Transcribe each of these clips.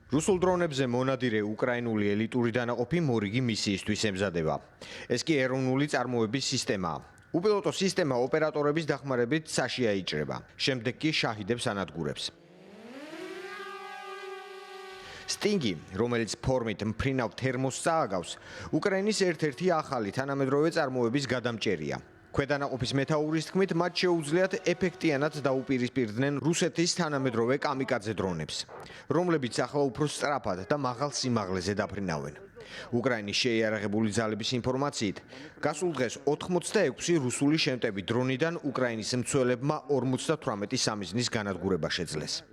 რუსულ დრონებზე მონადირე უკრაინული ელიტური დანაყოფი მორიგი მისიისთვის ემზადება. ეს კი ეროვნული წარმოების სისტემაა. უპილოტო სისტემა ოპერატორების დახმარებით საშია იჭრება. შემდეგ კი შაჰიდებს ანადგურებს. სტინგი, რომელიც ფორმით მფრინავ თერმოსს წააგავს, უკრაინის ერთ-ერთი ახალი თანამედროვე წარმოების გადამჭერია. ქვედანაყოფის მეთაურის თქმით, მათ შეუძლიათ ეფექტიანად დაუპირისპირდნენ რუსეთის თანამედროვე კამიკაძე დრონებს, რომლებიც ახლა უფრო სწრაფად და მაღალ სიმაღლეზე დაფრინავენ. უკრაინის შეიარაღებული ძალების ინფორმაციით, გასულ დღეს 86 რუსული შემტევი დრონიდან უკრაინის მცველებმა 58 სამიზნის განადგურება შეძლეს.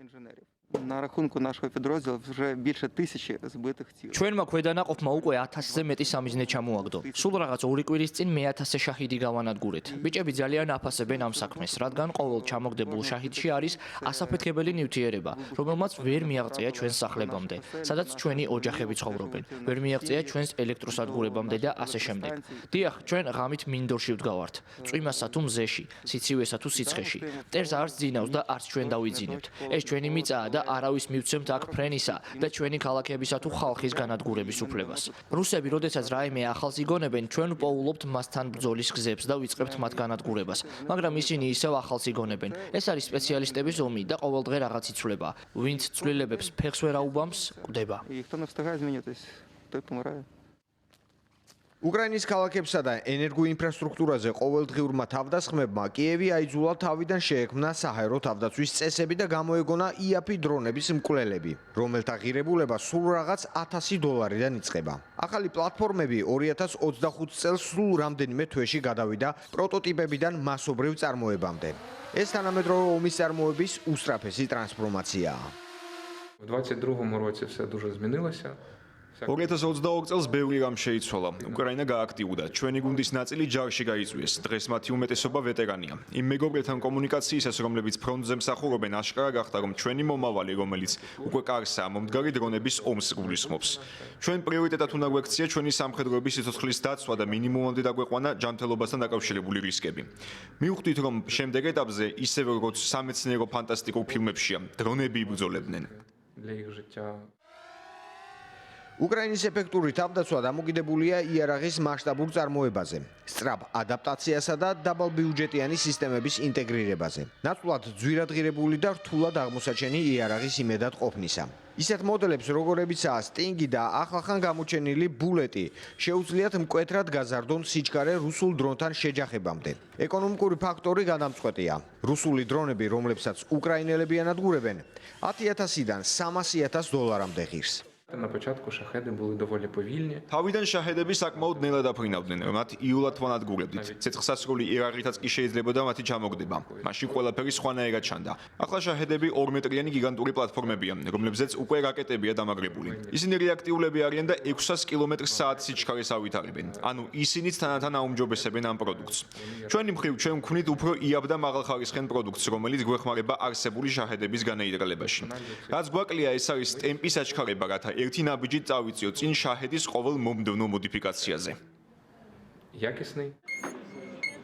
На рахунку нашого підрозділу вже більше 1000 збитих цілей. ჩვენმა ქვედანაყოფმა უკვე 1000-ზე მეტი სამიზნე ჩამოაგდო. სულ რაღაც 2 კვირის წინ მე 1000 შაჰიდი გავანადგურეთ. ბიჭები ძალიან აფასებენ ამ საქმეს, რადგან ყოველ ჩამოგდებულ შაჰიდში არის ასაფეთქებელი ნივთიერება, რომელმაც ვერ მიაღწია ჩვენს სახლებამდე, სადაც ჩვენი ოჯახები ცხოვრობენ. ვერ მიაღწია ჩვენს ელექტროსადგურებამდე და ასე შემდეგ. დიახ, ჩვენ ღამით მინდორში ვდგავართ. წვიმასა თუ მზეში, სიცივესა თუ სიცხეში. მტერს არც ძინავს და არც ჩვენ დავიძინებთ. ეს ჩვენი მიწაა და არავის მივცემთ აქ ფრენისა და ჩვენი ქალაქებისა თუ ხალხის განადგურების უფლებას. რუსები, როდესაც რაიმე ახალს იგონებენ, ჩვენ პოულობთ მასთან ბრძოლის გზებს და ვიწყებთ მათ განადგურებას, მაგრამ ისინი ისევ ახალს იგონებენ. ეს არის სპეციალისტების ომი და ყოველდღე რაღაც იცვლება. ვინც ცვლილებებს ფეხს ვერ აუბამს, კვდება. І хто не встигає змінюватись, той помирає. უკრაინის ქალაქებსა და ენერგოინფრასტრუქტურაზე ყოველდღიურმა თავდასხმებმა კიევი აიძულა თავიდან შეექმნა საჰაერო თავდაცვის წესები და გამოეგონა იაფი დრონების მკვლელები, რომელთა ღირებულება სულ რაღაც $1000-დან იწყება. ახალი პლატფორმები 2025 წელს სულ რამდენიმე თვეში გადავიდა პროტოტიპებიდან მასობრივ წარმოებამდე. ეს თანამედროვე ომის წარმოების უსწრაფესი ტრანსფორმაციაა. У 22-му році все дуже змінилося. 2022 წელს ბევრი რამ შეიცვალა. უკრაინა გააქტიურდა. ჩვენი გუნდის ნაწილი ჯარში გაიწვიეს. დღეს მათი უმეტესობა ვეტერანია. იმ მეგობრებთან კომუნიკაციისას, რომლებიც ფრონტზე მსახურობენ, აშკარა გახდა, რომ ჩვენი მომავალი, რომელიც უკვე კარსაა, მომდგარი დრონების ომს გულისხმობს. ჩვენ პრიორიტეტად უნდა გვექცია ჩვენი სამხედროების სიცოცხლის დაცვა და მინიმუმამდე დაგვეყვანა ჯანმრთელობასთან დაკავშირებული რისკები. მივხვდით, რომ შემდეგ ეტაპზე, ისევე როგორც სამეცნიერო ფანტასტიკურ ფილმებშია, დრონები იბრძოლებდნენ. Для їх життя უკრაინის ეფექტური თავდაცვა დამოკიდებულია იარაღის მასშტაბურ წარმოებაზე, სწრაფ ადაპტაციასა და დაბალბიუჯეტიანი სისტემების ინტეგრირებაზე. ნაცვლად ძვირადღირებული და რთულად აღმოსაჩენი იარაღის იმედად ყოფნისა. ისეთ მოდელებს, როგორებიცაა სტინგი და ახლახან გამოჩენილი ბულეტი, შეუძლიათ მკვეთრად გაზარდონ სიჩქარე რუსულ დრონთან შეჯახებამდე. ეკონომიკური ფაქტორი გადამწყვეტია. რუსული დრონები, რომლებსაც უკრაინელები ანადგურებენ, $10,000-დან $300,000-მდე ღირს. на початку шахеди були доволі повільні. თავიდან შაჰედები საკმაოდ ნელად აფრინავდნენ, მათ იულად ვანადგურებდით. ცეცხლსასროლი იარაღითაც კი შეიძლებოდა მათი ჩამოგდება. მაშინ ყველაფერი სხვანაირად ჩანდა. ახლა შაჰედები 2 მეტრიანი გიგანტური პლატფორმებია, რომლებზეც უკვე რაკეტებია დამაგრებული. ისინი რეაქტიულები არიან და 600 კმ/სთ სიჩქარეს ავითარებენ. ანუ ისინიც თანათან აუმჯობესებენ ამ პროდუქტს. ჩვენი მხრივ ჩვენ ვქმნით უფრო იაფ და მაღალხარისხიან პროდუქტს, რომელიც გვეხმარება არსებული შაჰედების განაიდრალებაში. რაც გვაკლია, ეს არის ტემპის აჩქარება, რათა ერთი ნაბიჯით წავიწიო წინ შაჰედის ყოველ მომდევნო მოდიფიკაციაზე. Якісний.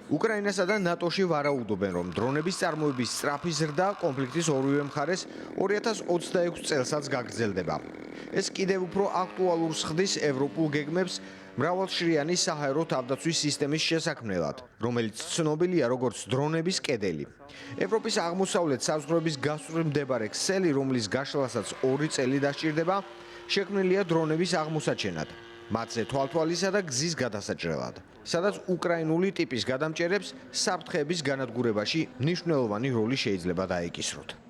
უკრაინასა და ნატოში ვარაუდობენ, რომ დრონების წარმოების სწრაფი ზრდა კონფლიქტის ორივე მხარეს 2026 წელსაც გაგრძელდება. ეს კიდევ უფრო აქტუალურს ხდის ევროპულ გეგმებს მრავალშრიანი საჰაერო თავდაცვის სისტემის შესაქმნელად, რომელიც ცნობილია როგორც დრონების კედელი. ევროპის აღმოსავლეთ საზღვრების გასწვრივ მდებარე ქსელი, რომლის გაშლასაც 2 წელი დასჭირდება, შექმნილია დრონების აღმოსაჩენად, მათზე თვალთვალისა და გზის გადასაჭრელად, სადაც უკრაინული ტიპის გადამჭერებს საფრთხეების განადგურებაში მნიშვნელოვანი როლი შეიძლება დაეკისროთ.